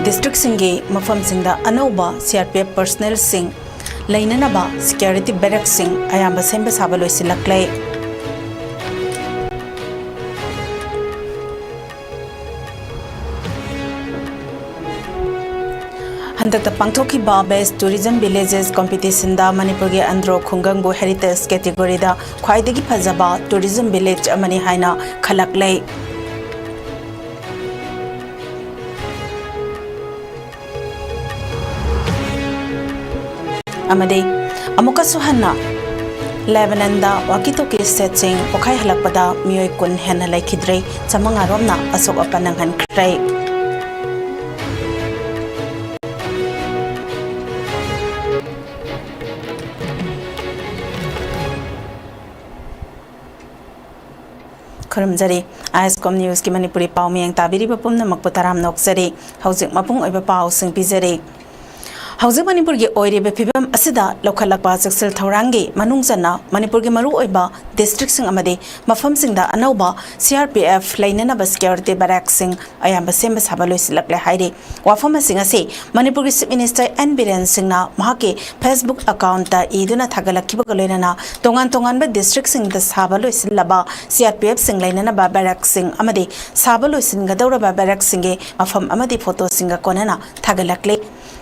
District Singe Mafam Sinda Anova CRPF personnel Sing Lainanaba Security Barracks Sing Ayamba Semba Sabalo Silaklay Handata Pangtoki Ba Best Tourism Villages Competition da Manipur ge Andro Khungangbu Heritage category da Khwaidagi Phajaba Tourism Village Amani Haina Khalaklay Amade Amuka Suhanna Lebananda Wakitoki Setting Okai Halakpada Mui Kun Hena Laikidre Samanga Romna Asok Apanangan Kray Kurumjari ISCOM News ki Manipuri Pau Miyang Tabiri Bapum na Magputaram Noksari Hausik Mapung Oiba Pau Sing Pizari Hausa Manipur ge oire be phibam asida lokhalakpa saksel thaurangi manungjana Manipur ge maru oiba district sing amade mafam singda anauba CRPF lainana security barracks sing ayamba semba sabaloi silakle haire wafam singa se Manipur ge Chief Minister N Biren Singh na mahake Facebook account ta iduna thagalakhiba galoinana tongan ba district sing da sabaloi silaba CRPF sing lainana ba barracks sing amade sabaloi singa daura ba barracks singe mafam amade photo singa konana thagalakle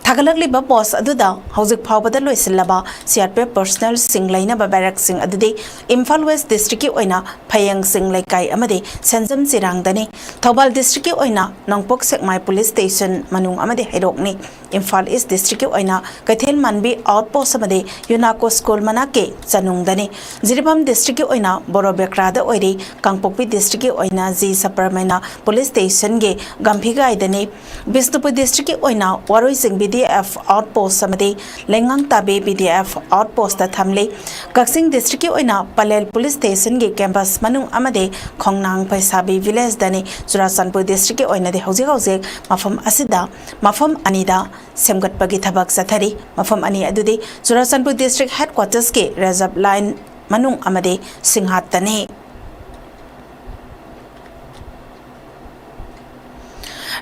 Thagalakli ba boss aduda hauzik phawbada loisilaba CRPF personnel sing laina ba barrack sing adudi Imphal West district ki oina phayang sing laikai amade Sanjam Chirang dani Thobal district ki oina Nongpok Sekmai police station manung amade hairokni Imphal East district ki oina Kaithel Manbi outpost amade Yunako school manake chanung dani Jiribam district ki oina Borobekra da oiri Kangpokpi district ki oina Ji Saparmaina police station ge Gamphigai dani Bisnupur district ki oina Waroi sing BDF outpost samadi Lengang Tabe BDF outpost da thamle Kaksing district ki oina Palel police station ge campus manung amade Khongnang Paisabi village dani Churasanpur district ki oina de hauzik mafam asida mafam anida semgatpagi thabak sathari mafam ani adudi Churasanpur district headquarters ke reserve line manung amade Singhat tani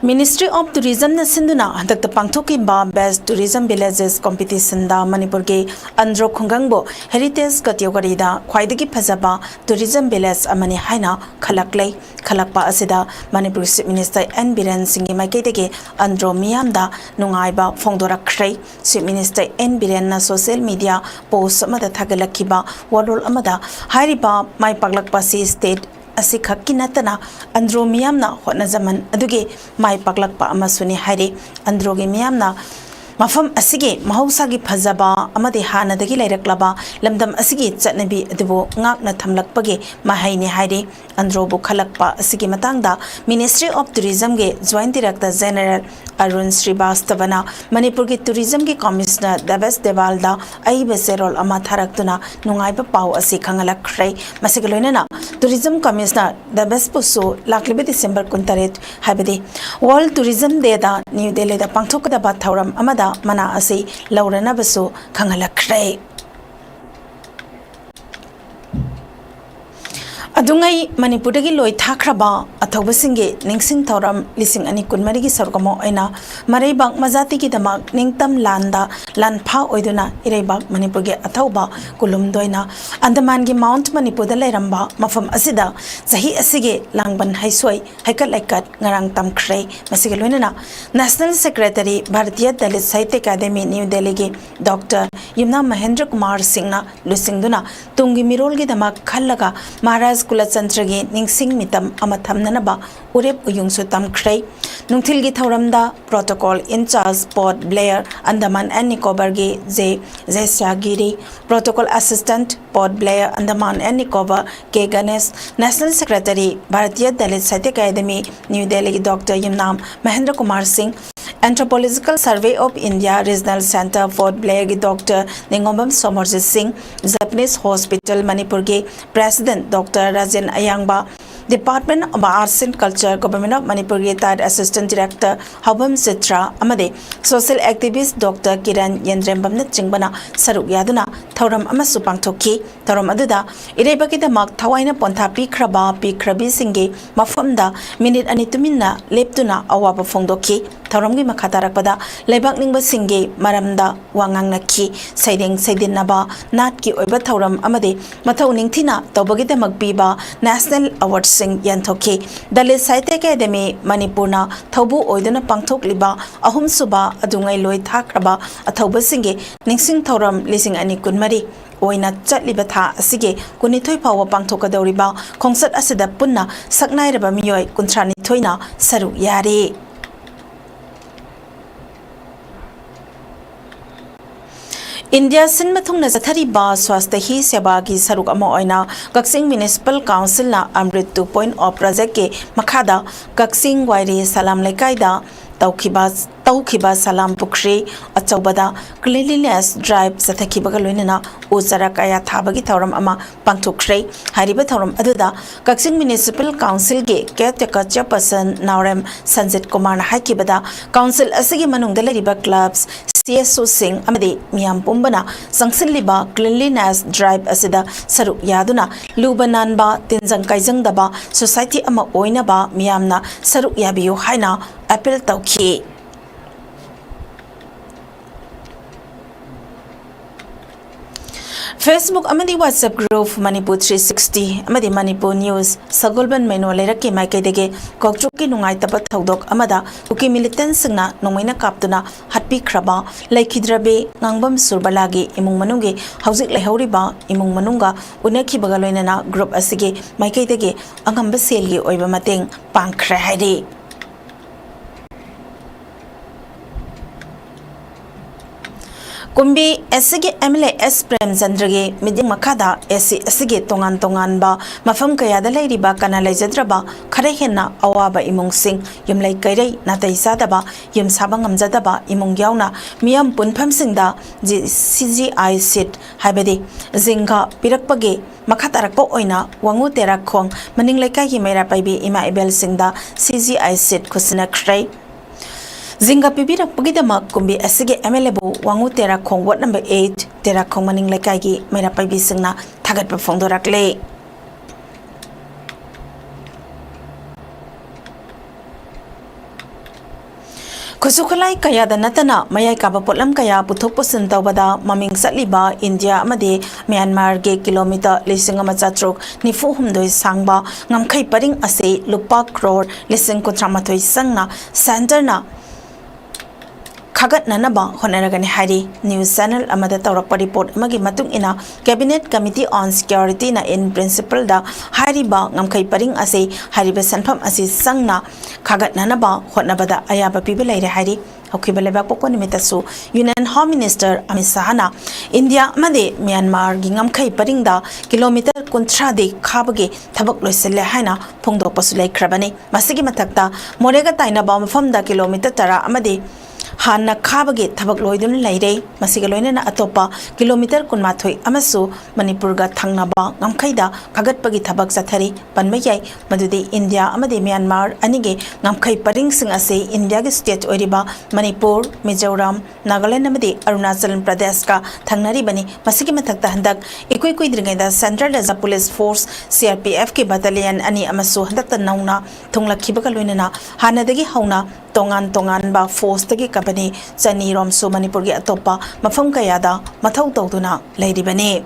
Ministry of Tourism na sinduna handak pangthoki ba best tourism villages competition da Manipur ge Andro Khungangbo heritage category da khwaidagi phajaba tourism village amani haina khalakpa asida Manipur Chief Minister N Biren Singh maike dege Andro miyam da nungai ba phongdora khrei Chief Minister N Biren na social media post amada thagalakhiba warol amada hairiba mai paglakpa si state Asi khakki natana Andro miyamna hotna zaman aduge mai paklakpa amasuni haire Andro ge miyamna Mafam asige mahausa gi phajaba amade hana dagi lairaklaba lamdam asige chatnabi adubo ngakna thamlakpage mahaine haire Andro bu khalakpa asige matangda Ministry of Tourism ge Joint Director General Arun Srivastavana Manipur ge Tourism ge Commissioner Dabas Devalda aibe serol ama tharaktuna nungaiba pau ase khangalakhrei masigaloinana Tourism Commissioner Dabas puso laklibe December 28 habede World Tourism Day da New Delhi da pangthokda ba thauram amada mana ase laurana baso khangalakhrei Adungai Manipuragi loi thakraba athaubasinge ningsing thoram lising ani kunmarigi sarkamo aina mareibak majati ki damak ningtam landa lanpha oiduna ireibak Manipurgi athauba kulumdoina Andaman gi Mount Manipur da leiramba mafam asida sahi asige langban haisoi haikat laikat ngarang tamkhrei masige loinana National Secretary Bharatiya Dalit Sahitya Academy New Delhi gi Dr. Yumna Mahendra Kumar Singh na lusingduna tungi mirol gi damak khallaga Maharaj Kulachandra gi ningsing mitam amathamnanaba urep uyungsu tamkhrei nungthil gi thauramda protocol in charge Port Blair Andaman and Nicobar gi Jaisagiri protocol assistant Port Blair Andaman and Nicobar K Ganesh National Secretary Bharatiya Dalit Sahitya Academy New Delhi Dr. Yumna Mahendra Kumar Singh Anthropological Survey of India Regional Center Fort Blair ki Dr. Ningombam Somorjit Singh, Japanese Hospital Manipur ki President Dr. Rajan Ayangba, Department of Arts and Culture, Government of Manipur retired Assistant Director Haubam Chitra, amade Social Activist Dr. Kiran Yendrembam na Chingbana Saruk Yaduna, Thoram Amasu Pangtoki, Thoram Aduda, Irebakita Mak Tawaina Ponta Pikraba, Pikrabi Singe, Mafamda, Minute Anitumina, Leptuna, Awaba Fondoki, Thoramgi Makatarakpada, Lebak Ningba Singe, Maramda, Wangang Naki, Siding Sidinaba, Natki Oba Thoram Amade, Matauning Tina, Tobagita Magbiba, National Awards Sing Yantoki, Dalit Saite Academy, Manipurna, Tobu Oidana Pangtok Liba, Ahum Suba, Adungai Loy Takraba, Atoba Singe, Ningsing Thoram, Lising Ani Kunmari. Oina Chatliba Tha Asige, Kunitoi Power Pangtoka Doriba, Kongsat Asida Punna, Saknai Reba Miyoi, Kuntrani Toina, Saru Yari. India Sin Mathungna Zathariba Swasta Hi Sebagi Saruk Amo Oina, Kaksing Municipal Council na Amrit 2.0 Project ke Makada, Kaksing Wairi Salam Lekaida, Taukiba Salam Pukri, Achobada, Cleanliness Drive Sathakiba Lunina, Uzarakaya Tabagi Tauram Ama, Pangtukre, Hariba Tauram Aduda, Kaksing Municipal Council Ge, Caretaker Chairperson Naurem Sanjit Kumar Hakibada, Council Asigi Manung Delariba Clubs, CSO Singh Amade Miam Pumbana, Sangsin Liba, Cleanliness Drive Asida, Saru Yaduna, Lubananba, Tinzang Kaizang Daba, Society Ama Oinaba, Miamna, Saru Yabiyo Haina, Apple Tauki. Facebook amadi WhatsApp group Manipur 360 amadi Manipur News Sagolban Meno Leraki Maikadege Kokchuki Nungai Tapat Thaudok Amada Uki Militant Singna Nomaina Kaptuna Hatpi Kraba Laikidrabe Nangbam Surbalagi Imung Manungi Hausik Lehauriba Imung Manunga Uneki Bagaloinana Group Asige Maikadege Angamba Selgi Oiba Mateng Pankra Hari Kumbi SG MLA S Prem Zandrage Miding Makada SG Tongan Tongan Mafam Kayada Ladiba Kana Lajadraba Karehena Awaba Imung Sing Yum Lake Kare Natai Sadaba Yum Sabangam Zadaba Imung Yauna Miam Punpam Singda CGI Sit Habedi Zinga Pirakpage Makatarakpo Oina Wangu Terakong Maning Leka Himera Paibi Ima Ebel Singda CGI Sit Kusina Kray Zinga Pibira Pugidama Kumbi Asige Emelebo Wangu Terakong Wat number 8 Terakong Maning Lekagi Mera Paibi Singna Tagat Perfondorakle Kusukalai kaya da natana mayai kapapotlam kaya puthok pusin tawbada maming satliba India amade Myanmar ge kilometer lising amachatrok nifu humdoi sangba ngamkhai paring ase lupa crore lising kutramathoi sangna center na Kagat Nanaba, Honoragani Hari, News Channel Amada Taurapa report Magi Matung ina Cabinet Committee on Security na in principle da Hariba Ngamkai Paring Ase Hariba Sanpam Ase Sangna Kagat Nanaba, Honabada Ayaba people Hari, Hokibaleba Pokonimitasu, Union Home Minister Amisahana, India Made Myanmar Gingam Kai Paring da kilometer Kuntrade Kabage Tabak Loisele Hana Pongdo Pasulai Krabane, Masigi Matakta, Morega Tainaba from the kilometer Tara Amade. Hanna Kabage Tabak Loidun Laide, Masigaloina Atopa, kilometer Kunmathoi, Amasu, Manipurga Tangnaba, Namkaida, Kagat Pagi Tabak Zatari, Panmayai, Madude India, Amade Myanmar, Anige, Namkai Paring Sing Ase, India State Oriba, Manipur, Mizoram, Nagaland Amade, Arunachal Pradesh, Tangnari Bani, Masikimatakta Handak, Equidringa, Central as a Police Force, CRPF K Battalion, Ani Amasu, Handata Nauna, Tungla Kibakaluina, Hanadagi Hauna, Tongan ba force tagi kapani Chani Romso Manipur gi atopa mafam kayada mathau tawduna leiribani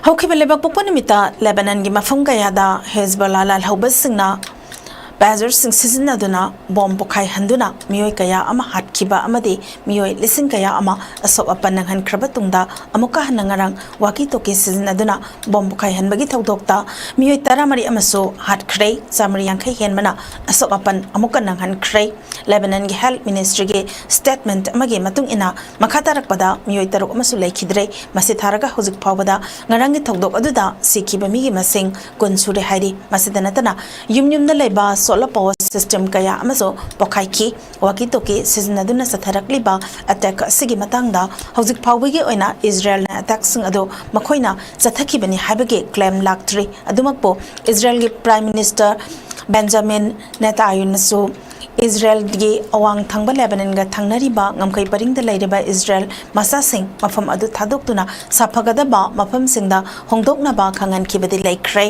Haukiba lebak poponimita Lebanon gi mafam kayada Hezbollah lal hobasingna Bazar sing sizna duna bomb pokai handuna mioi kaya ama hatkiba amade mioi listen kaya ama asop apan han krabatungda amuka hanangarang waki toki sizna duna bomb pokai hanbagi tawdokta mioi taramari amaso hat khrei samari yankai henmana asop apan amuka nanghan khrei Lebanon gi Health Ministry gi statement amage matung ina makatarak pada mioi taruk amasu laikhidre masitharaga hozik phawada ngarang gi tawdok aduda sikiba mi gi masing kunsure hairi masidanatana yumyumna leiba solar power system kaya amaso pokaiki waki toki sizinaduna satharakliba attack sigi matangda hauzik phawbigi oina Israel na attack sing ado makhoina chathakibani habage claim laktri adumakpo Israel gi prime minister Benjamin Netanyahu Israel gi awang thangba Lebanon ga thangnariba ngamkai paring da laireba Israel masa sing mafam adu thadoktuna saphagada ba mafam singda hongdokna ba khangan kibadi laikre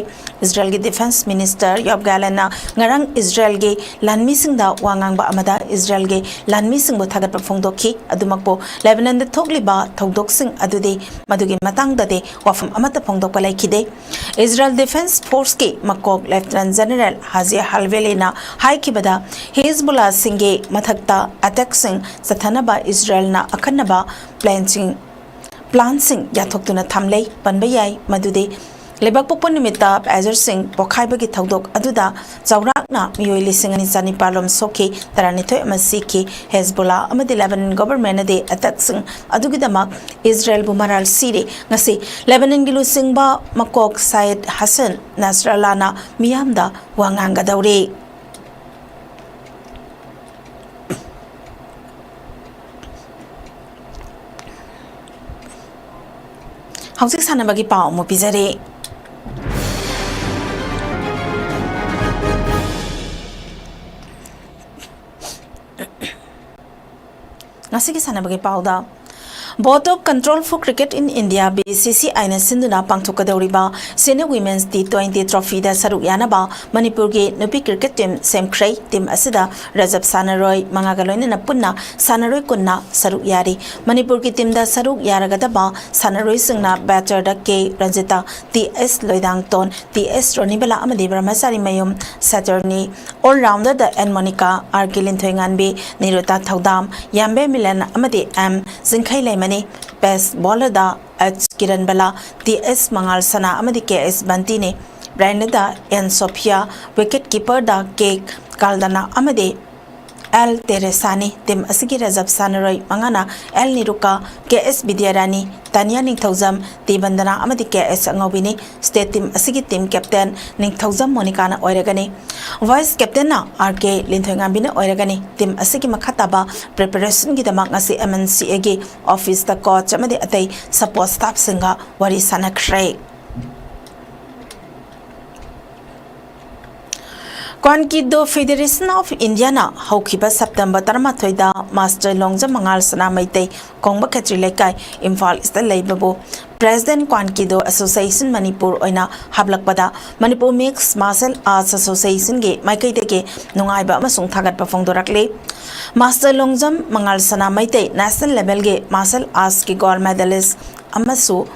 Israel gi defense minister Yoav Gallant ngarang Israel gi lanmi singda wangang ba amada Israel gi lanmi singbo thagat pa phongdokhi adumakpo Lebanon da thokliba thodok sing adude madugi matang da de wafam amata phongdok pa laikide Israel defense force ki makok lieutenant general Hazia Halvelina haikibada Hezbollah singe mathakta attack sing sathanaba Israel na akhanaba plan sing yathoktuna thamlei panbayai madude lebak pokpon nimita azar sing pokhaibagi thodok aduda chawrakna miyoi lising ani chani palom sokhi taranithoi amasiki Hezbollah amadi Lebanon government ade attack sing adugidama Israel bumaral sire ngasi Lebanon gilu singba makok Said Hassan Nasrallah na miyamda wanganga daure hauzik sanabagi pao mo pizare ngasigi sanabagi pao da Board of Control for Cricket in India BCCI na sinduna pangthokadauriba Senior Women's T20 Trophy da saruk yanaba Manipur gi nupi cricket team semkhrei team asida Rajab Sanaroi mangagaloina na punna Sanaroi kunna saruk yari Manipur gi team da saruk yaragadaba Sanaroi singna batter da K Ranjita TS Loidang Ton TS Ronibala amadi Brahmasari Mayum Saturni all rounder da N Monica Arkilin Thoinganbi Nirota Thaudam Yambe Milan amadi M Zinkhai mani best bowler da H Kiran Bala TS Mangal Sana amadi KS Bantini Brainada N Sophia wicket keeper da K Kaldana amadi L Teresani tim asigi Rajab Sanaroi mangana L Niruka KS Bidyarani Tanya Ningthauzam T Bandana amadi KS Angobini state team asigi team captain Ningthauzam Monica na oiragani vice captain na RK Linthoingambina oiragani team asigi makhataba preparation gi damak ngasi MNCA gi office da coach amadi atai support staff singa wari sanakhrei Kwankido Federation of India na haukiba September 13 da Master Longja Mangal Sana Maitei Kongba Khatri Lekai Imphal is the Labobo President Kwankido Association Manipur oina hablakpada Manipur Mixed Martial Arts Association ge maikai de ge nungaiba amasung thagat pa phongdorakle Master Longjam Mangal Sana Maitei national level ge martial arts ki gold medalist amasu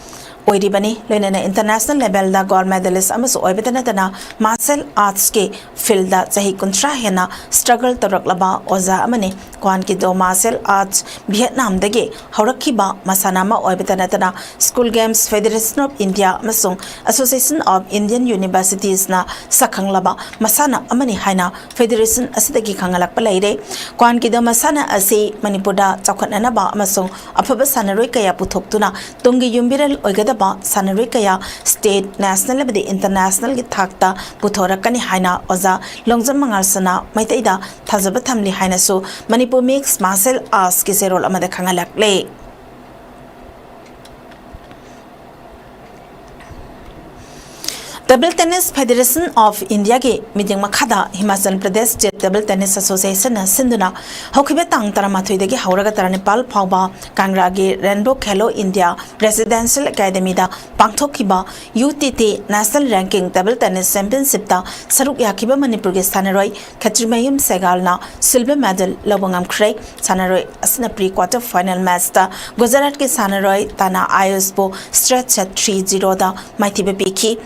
oiribani loinana international level da gold medalist amasu oibetana tana martial arts ke field da chahi kuntra hena struggle toraklaba oza amane Kwankido martial arts Vietnam dage haurakhiba masana ma oibetana tana School Games Federation of India amasung Association of Indian Universities na sakhanglaba masana amani haina federation asidagi khangalak palaire Kwankido masana ase Manipurda chakhatna ba amasung afaba sanaroi kaya puthoktuna tungi yumbiral oigada Sanaroi kaya state national level international gi thakta puthorakani haina oza Longjam Mangal Sana maitaida thajaba thamli haina so Manipur Mixed Martial Arts ki serol amada khangalakle Table Tennis Federation of India ke meeting makhada Himachal Pradesh State Table Tennis Association na sinduna haukibe tang taramathoi dagi hauraga taranepal phawba Kangra ge Rainbow Khelo India Residential Academy da pangthokiba UTT National Ranking Table Tennis Championship da saruk yakiba Manipur ge Sanaroi Khatrimayum Segal na silver medal lobangam khrei Sanaroi asna pre-quarter final match da Gujarat ke Sanaroi Tana ISCO stretch set 3-0 da maithibe piki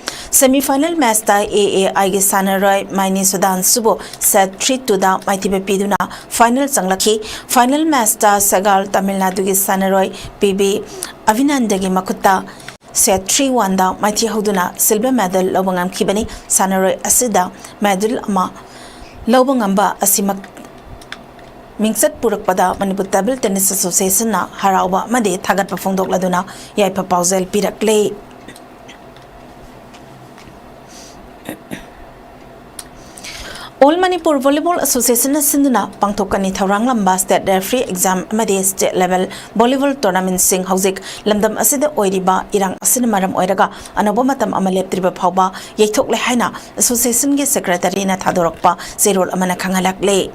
semi-final match da AAI ge Sanaroi Maini Sudan Subo set 3-2 da maithibe piduna final changlakhi final match da Segal Tamil Nadu ge Sanaroi PB Avinandagi Makutta set 3-1 da maithi hoduna silver medal lobangam khibani Sanaroi asida medal ama lobangamba asimak Mingsat Purakpada Manipur Table Tennis Association na harauba made thagat pa phongdok laduna yaipa pausel pirakle All Manipur Volleyball Association Sinduna Pangtokani Thaurang Lamba State Referee Exam Amadi State Level Volleyball Tournament Sing Hauzik Lamdam Asida Oiriba Irang Asinamaram Oiraga Anabomatam Amalep Triba Pauba Yetok Lehaina Association Ge Secretary na Thadorokpa Zerol Amana Kangalak Le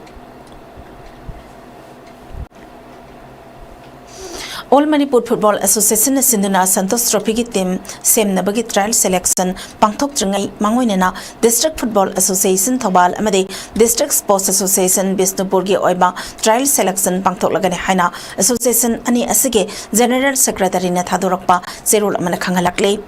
All Manipur Football Association Sinduna Santos Trophy team Sem Nabagi Trial Selection Pangtok Jngai Mangoinena District Football Association Thobal Amade District Sports Association Bisnupurgi Oiba Trial Selection Pangtok Lagani Haina Association Ani Asige General Secretary na Thadorokpa Zerul Amana Kangalakle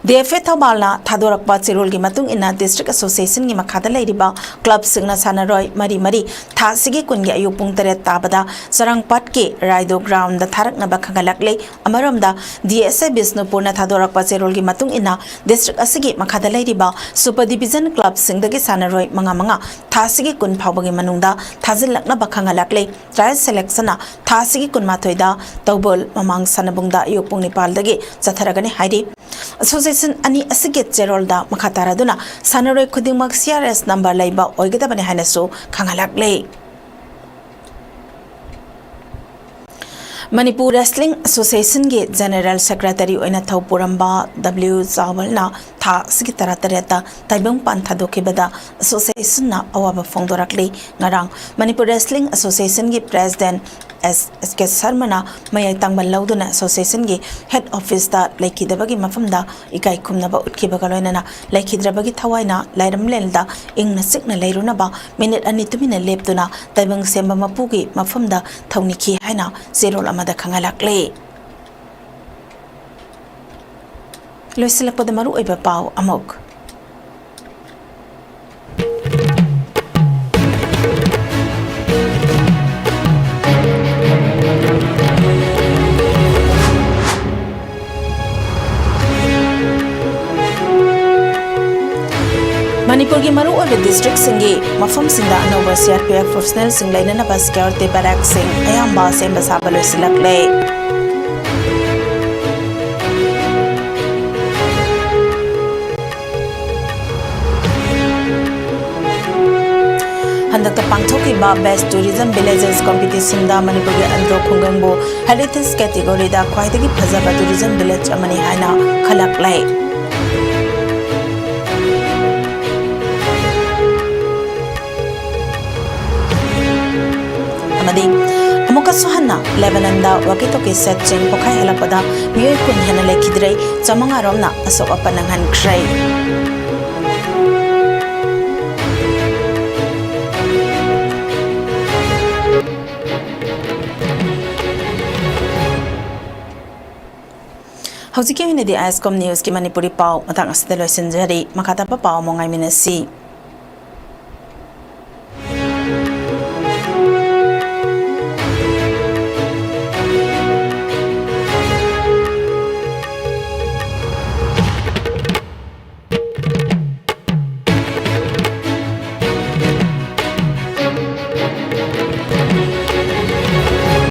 DFA Thobalna Thadorakpa Zerul gi matung ina District Association gi makhada leiriba club singna sanaroi mari mari tha sigi kungi ayu pung tere tabada sarangpat ke raido ground da tharak na bakhangalakle amaramda DSA Bisnupur na Thadorakpa Zerul gi matung ina district asigi makhada leiriba super division club singda gi sanaroi manga tha sigi kun phawbagi manungda thajilakna bakhangalakle trial selection na tha sigi kun mathoida tawbol mamang sanabungda ayu pung nipal dagi chatharagani hairi Association Ani Asiget Zerolda Makataraduna Sanaroi Kudingmak CRS number Laiba Oigadabani Hanaso Kangalakle Manipur Wrestling Association Ge General Secretary Oina Thawpuramba W Zawalna Tha Sigitaratareta Taibang Panthadokibada Association na Awaba Fongdorakle Ngarang Manipur Wrestling Association Ge President SK Sarmana Mayay Tangbal Lauduna Association Ge Head Office da Laikidabagi Mafamda Ikai Kumnaba Utkibagaloina Laikidrabagi Tawaina Lairam Lelda Ingna Sikna Lairunaba Minute Anitumina Lepduna Taibang Semba Mapugi Mafamda Tauniki Haina Zero Amada Kangalakle Loisilapodamaru Iba Pau Amok Manipur ki maru oiba district singi mafam sinda anova CRPF professional sing laina na security barak sing ayamba semba sabalo silakle Handakta pangthoki ba best tourism villages competition da Manipur ki andro khungangbo heritage category da khwaidagi phajaba tourism village amani haina khalaklai Amuka Suhana, Lebananda, Wakitoki set Jing Pokai Halapada, Miyokun Hanale Kidre, Zamanga Romna, Aso Apanangan Kray. How's the ISCOM News ki Manipuri Pau, Matang Astelo Sinjari, Makata Pau Mongai Minasi.